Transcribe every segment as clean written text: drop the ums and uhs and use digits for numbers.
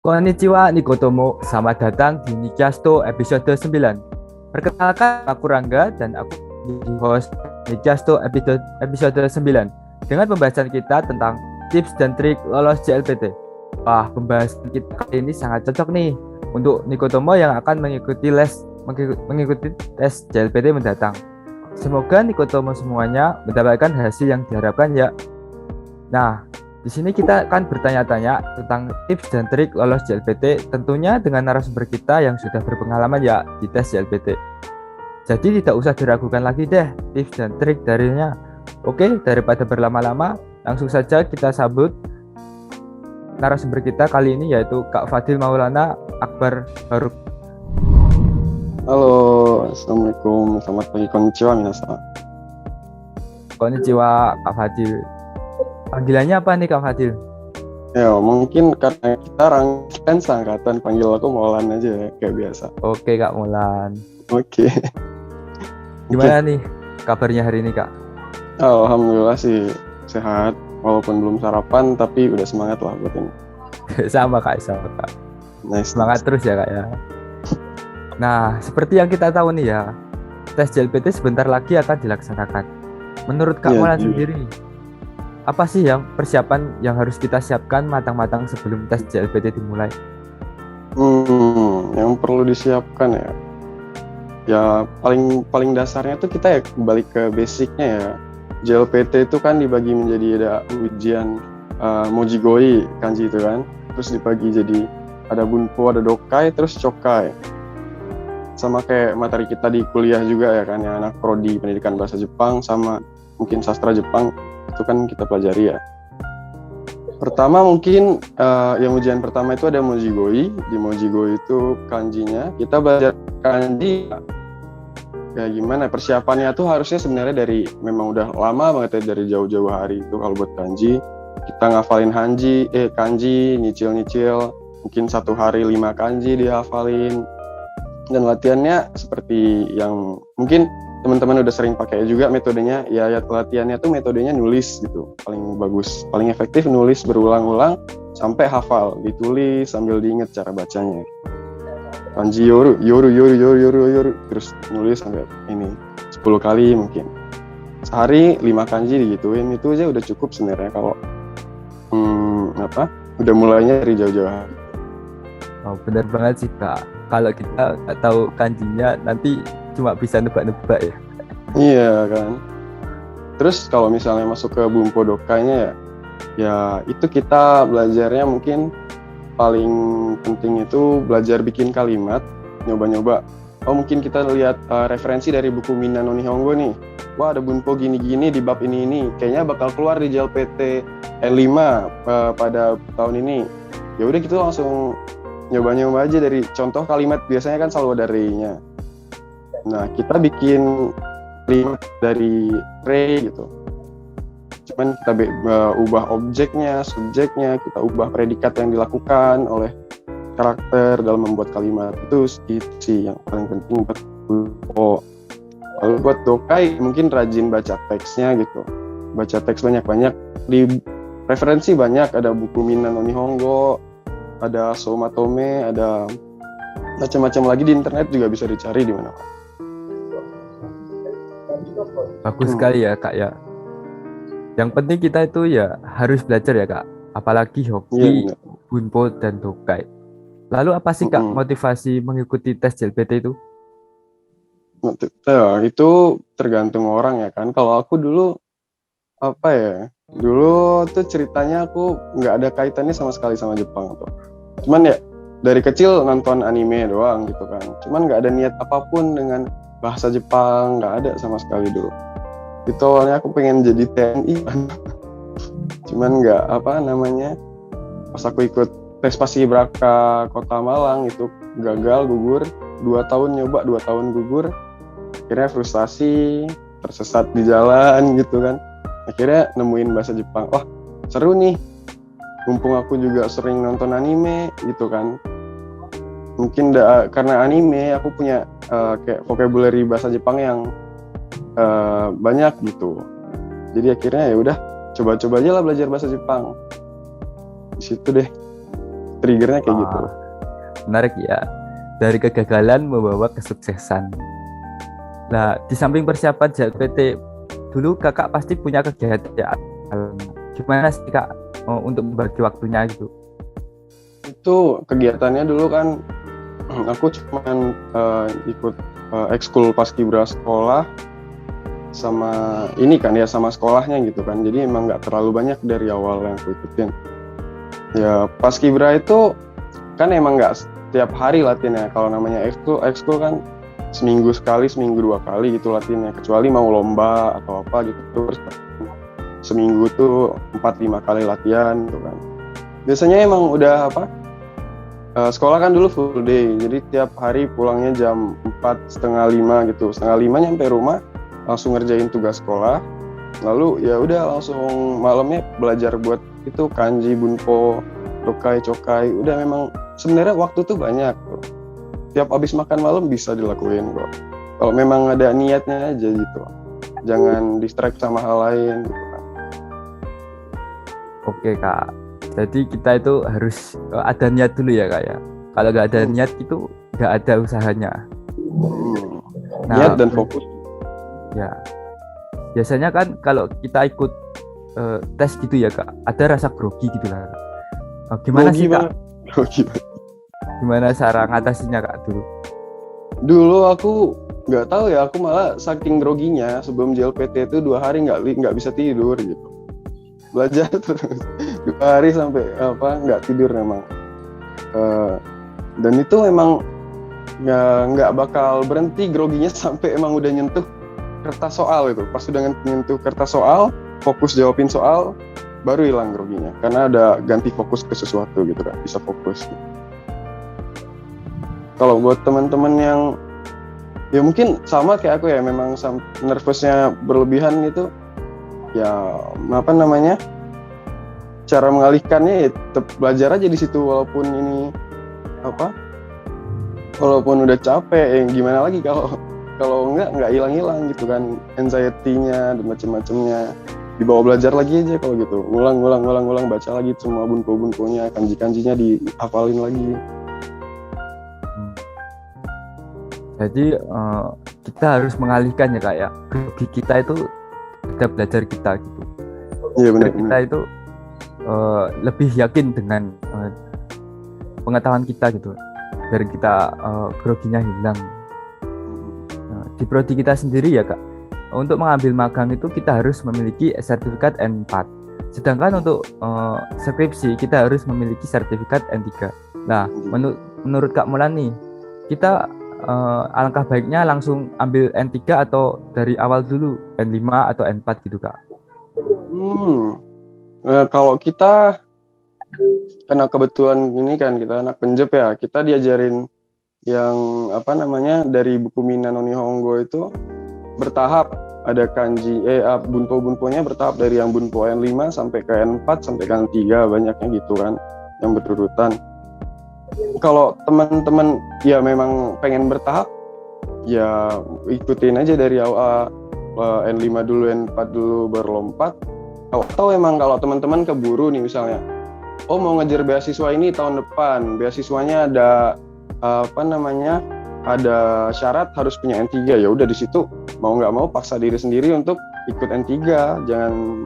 Konnichiwa Nikotomo, selamat datang di Nikiasto episode 9. Perkenalkan, aku Rangga dan aku di host Nikiasto episode 9 dengan pembahasan kita tentang tips dan trik lolos JLPT. Wah, pembahasan kita kali ini sangat cocok nih untuk Nikotomo yang akan mengikuti tes JLPT mendatang. Semoga Nikotomo semuanya mendapatkan hasil yang diharapkan ya. Nah, di sini kita akan bertanya-tanya tentang tips dan trik lolos JLPT, tentunya dengan narasumber kita yang sudah berpengalaman ya di tes JLPT. Jadi tidak usah diragukan lagi deh tips dan trik darinya. Oke, daripada berlama-lama, langsung saja kita sambut narasumber kita kali ini yaitu Kak Fadil Maulana Akbar Baruk. Halo, Assalamualaikum, selamat pagi, konnichiwa minasan. Konnichiwa Kak Fadil. Panggilannya apa nih Kak Fadil? Ya, mungkin karena kita kan seangkatan, panggil aku Maulan aja ya, kayak biasa. Oke Kak Mulan. Oke. Gimana nih kabarnya hari ini Kak? Alhamdulillah sih sehat, walaupun belum sarapan, tapi udah semangat lah buat ini. sama Kak. Nice. Semangat terus ya Kak ya. Nah, seperti yang kita tahu nih ya, tes JLPT sebentar lagi akan dilaksanakan. Menurut Kak Mulan sendiri, apa sih yang persiapan yang harus kita siapkan matang-matang sebelum tes JLPT dimulai? Yang perlu disiapkan ya. Ya paling dasarnya tuh kita ya balik ke basicnya ya. JLPT itu kan dibagi menjadi ada ujian Mojigoi kanji itu kan. Terus dibagi jadi ada Bunpo, ada Dokai, terus Chokai. Sama kayak materi kita di kuliah juga ya kan, ya anak prodi pendidikan bahasa Jepang sama mungkin sastra Jepang itu kan kita pelajari ya. Pertama mungkin yang ujian pertama itu ada Mojigoi. Di Mojigoi itu kanjinya kita belajar kanji ya gimana persiapannya tuh harusnya sebenarnya dari memang udah lama banget ya, dari jauh-jauh hari itu kalau buat kanji kita ngafalin kanji nyicil mungkin satu hari 5 kanji dihafalin, dan latihannya seperti yang mungkin teman-teman udah sering pakai juga metodenya ya latihannya tuh metodenya nulis gitu, paling bagus, paling efektif nulis berulang-ulang sampai hafal, ditulis sambil diinget cara bacanya. Kanji yoru terus nulis sampai ini 10 kali mungkin. Sehari 5 kanji digituin, itu aja udah cukup sebenarnya kalau udah mulainya dari jauh-jauh hari. Oh, benar banget sih Kak. Kalau kita nggak tahu kanjinya nanti cuma bisa nebak-nebak ya. Iya kan. Terus kalau misalnya masuk ke Bunpo Dokainya ya itu kita belajarnya mungkin paling penting itu belajar bikin kalimat, nyoba-nyoba. Oh mungkin kita lihat referensi dari buku Minna no Nihongo nih. Wah ada Bunpo gini-gini di bab ini. Kayaknya bakal keluar di JLPT N5 pada tahun ini. Ya udah kita langsung nyoba-nyoba aja dari contoh kalimat, biasanya kan selalu ada re-nya. Nah kita bikin kalimat dari re gitu. Cuman kita ubah objeknya, subjeknya, kita ubah predikat yang dilakukan oleh karakter dalam membuat kalimat. Itu sih yang paling penting buat Bunpo. Lalu buat Dokai mungkin rajin baca teksnya gitu. Baca teks banyak-banyak, di referensi banyak, ada buku Minna no Nihongo, ada Somatome, ada macam-macam lagi di internet juga bisa dicari di mana-mana. Bagus sekali ya Kak ya. Yang penting kita itu ya harus belajar ya Kak. Apalagi hoki, Bunpo dan Dokai. Lalu apa sih Kak motivasi mengikuti tes JLPT itu? Ya, itu tergantung orang ya kan. Kalau aku dulu dulu tuh ceritanya aku nggak ada kaitannya sama sekali sama Jepang tuh. Cuman ya dari kecil nonton anime doang gitu kan. Cuman nggak ada niat apapun dengan bahasa Jepang, nggak ada sama sekali dulu. Itu awalnya aku pengen jadi TNI kan. Cuman nggak pas aku ikut tes Paskibraka Kota Malang itu gagal, gugur. 2 tahun nyoba, 2 tahun gugur. Akhirnya frustasi, tersesat di jalan gitu kan. Akhirnya nemuin bahasa Jepang. Wah seru nih, mumpung aku juga sering nonton anime gitu kan. Mungkin karena anime aku punya kayak vocabulary bahasa Jepang yang banyak gitu. Jadi akhirnya ya udah coba-coba aja lah belajar bahasa Jepang. Di situ deh triggernya kayak gitu. Menarik ya. Dari kegagalan membawa kesuksesan. Nah, di samping persiapan JLPT dulu kakak pasti punya kegiatan. Gimana sih kak untuk membagi waktunya gitu? Itu kegiatannya dulu kan aku cuman ikut ekskul paskibra sekolah sama ini kan ya, sama sekolahnya gitu kan. Jadi emang nggak terlalu banyak dari awal yang aku ikutin. Ya paskibra itu kan emang nggak setiap hari latihannya. Kalau namanya ekskul kan seminggu sekali, seminggu 2 kali gitu latihannya. Kecuali mau lomba atau apa gitu, terus seminggu tuh 4-5 kali latihan gitu kan. Biasanya emang udah sekolah kan dulu full day, jadi tiap hari pulangnya jam 4:30 gitu. 4:30 nyampe rumah, langsung ngerjain tugas sekolah. Lalu ya udah langsung malamnya belajar buat itu kanji, bunpo, dokai, chokai. Udah memang sebenarnya waktu tuh banyak tuh. Tiap habis makan malam bisa dilakuin kok. Kalau memang ada niatnya aja gitu. Jangan distract sama hal lain gitu kan. Oke kak. Jadi kita itu harus ada niat dulu ya kak ya. Kalau nggak ada niat itu nggak ada usahanya. Nah, Niat dan fokus. Ya. Biasanya kan kalau kita ikut tes gitu ya kak, ada rasa grogi gitu lah. Gimana sih kak? Gimana cara ngatasinya kak dulu? Dulu aku nggak tahu ya, aku malah saking groginya sebelum JLPT itu 2 hari nggak bisa tidur gitu. Belajar terus 2 hari sampai nggak tidur memang. Dan itu memang nggak bakal berhenti groginya sampai emang udah nyentuh kertas soal itu. Pas udah nyentuh kertas soal, fokus jawabin soal, baru hilang groginya. Karena ada ganti fokus ke sesuatu gitu kan, bisa fokus. Kalau buat teman-teman yang ya mungkin sama kayak aku ya, memang nervousnya berlebihan gitu, ya cara mengalihkannya ya tetap belajar aja di situ, walaupun udah capek, gimana lagi kalau nggak hilang gitu kan anxiety-nya dan macam-macamnya. Dibawa belajar lagi aja kalau gitu, ulang baca lagi semua bunpo-bunponya, kanji-kanjinya dihafalin lagi. Jadi kita harus mengalihkan ya kak ya, grogi kita itu kita belajar kita gitu. Iya benar. Kita itu lebih yakin dengan pengetahuan kita gitu, dari kita groginya hilang. Di prodi kita sendiri ya kak, untuk mengambil magang itu kita harus memiliki sertifikat N4, sedangkan untuk skripsi kita harus memiliki sertifikat N3. Nah menurut Kak Mulan nih, kita alangkah baiknya langsung ambil N3 atau dari awal dulu N5 atau N4 gitu kak? Kalau kita, karena kebetulan ini kan kita anak penjep ya, kita diajarin yang dari buku Minano Nihongo itu bertahap. Ada kanji, bunpo-bunponya bertahap dari yang bunpo N5 sampai ke N4 sampai ke N3, banyaknya gitu kan, yang berurutan. Kalau teman-teman ya memang pengen bertahap, ya ikutin aja dari awal, N5 dulu, N4 dulu, berlompat. Atau emang kalau teman-teman keburu nih misalnya, mau ngejar beasiswa ini tahun depan, beasiswanya ada ada syarat harus punya N3, ya udah di situ mau nggak mau paksa diri sendiri untuk ikut N3, jangan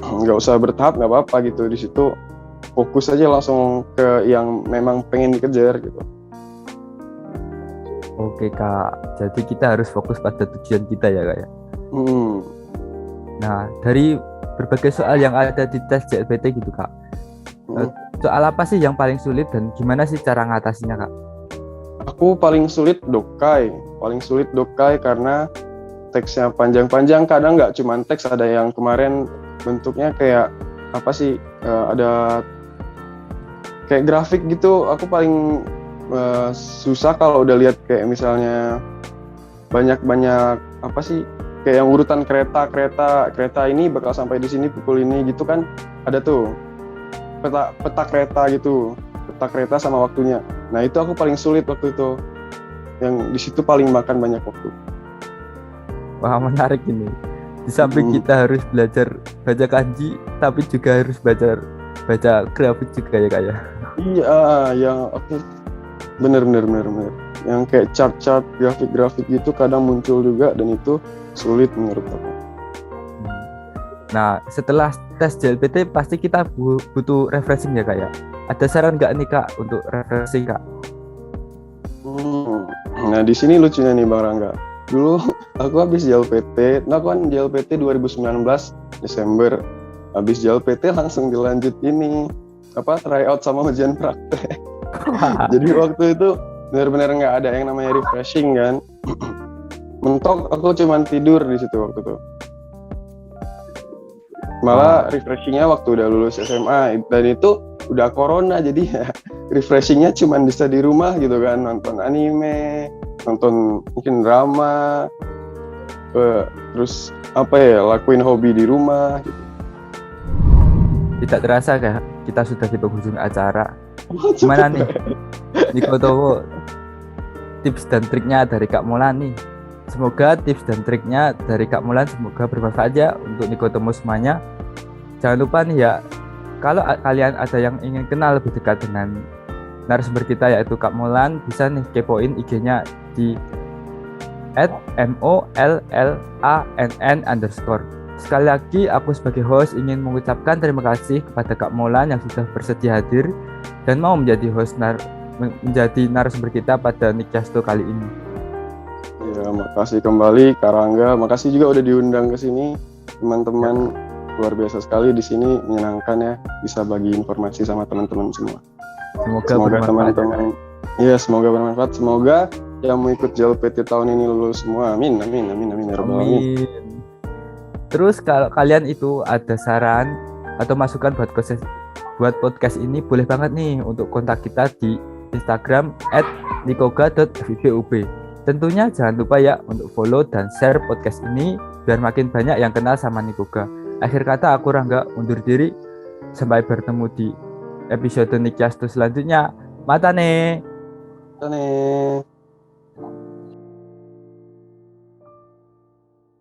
nggak usah bertahap, nggak apa-apa gitu. Di situ fokus aja langsung ke yang memang pengen dikejar gitu. Oke kak, jadi kita harus fokus pada tujuan kita ya kak ya. Nah dari berbagai soal yang ada di tes JLPT gitu kak, soal apa sih yang paling sulit dan gimana sih cara ngatasinya kak? Aku paling sulit dokai karena teksnya panjang-panjang. Kadang nggak cuma teks, ada yang kemarin bentuknya kayak ada kayak grafik gitu. Aku paling susah kalau udah lihat kayak misalnya banyak kayak yang urutan kereta ini bakal sampai di sini pukul ini gitu kan, ada tuh peta kereta gitu, peta kereta sama waktunya. Nah itu aku paling sulit waktu itu, yang di situ paling makan banyak waktu. Wah menarik ini. Di samping kita harus belajar baca kanji, tapi juga harus belajar baca grafik juga ya kayak. Iya, yang aku bener. Yang kayak chart-chart grafik-grafik gitu kadang muncul juga dan itu sulit menurut aku. Nah, setelah tes JLPT pasti kita butuh refreshing ya kak ya. Ada saran nggak nih kak untuk refreshing kak? Nah di sini lucunya nih Bang Rangga. Dulu aku habis JLPT, nah aku kan JLPT 2019 Desember. Habis JLPT langsung dilanjut ini tryout sama ujian praktek. Jadi waktu itu benar-benar nggak ada yang namanya refreshing kan. Mentok aku cuman tidur di situ waktu itu. Malah refreshingnya waktu udah lulus SMA dan itu udah corona jadi ya refreshingnya cuman bisa di rumah gitu kan, nonton anime, nonton mungkin drama, terus lakuin hobi di rumah gitu. Tidak terasa kak, kita sudah di penghujung acara. Gimana nih Niko Towo, tips dan triknya dari Kak Molan nih? Semoga tips dan triknya dari Kak Molan semoga bermanfaat ya untuk Niko Towo semuanya. Jangan lupa nih ya, kalau kalian ada yang ingin kenal lebih dekat dengan narasumber kita yaitu Kak Molan, bisa nih kepoin IG-nya di @mollann_. Sekali lagi aku sebagai host ingin mengucapkan terima kasih kepada Kak Molan yang sudah bersedia hadir dan mau menjadi host menjadi narasumber kita pada Nikyasto kali ini. Ya, makasih kembali Kak Rangga, makasih juga udah diundang ke sini. Teman-teman luar biasa sekali di sini, menyenangkan ya bisa bagi informasi sama teman-teman semua. Semoga teman-teman semoga bermanfaat. Semoga yang mau ikut JLPT tahun ini lulus semua. Amin. Terus kalau kalian itu ada saran atau masukan buat podcast ini, boleh banget nih untuk kontak kita di Instagram @nikoga.vbub. Tentunya jangan lupa ya untuk follow dan share podcast ini biar makin banyak yang kenal sama Nikoga. Akhir kata aku Rangga undur diri. Sampai bertemu di episode Nikyasto selanjutnya. Mata nih.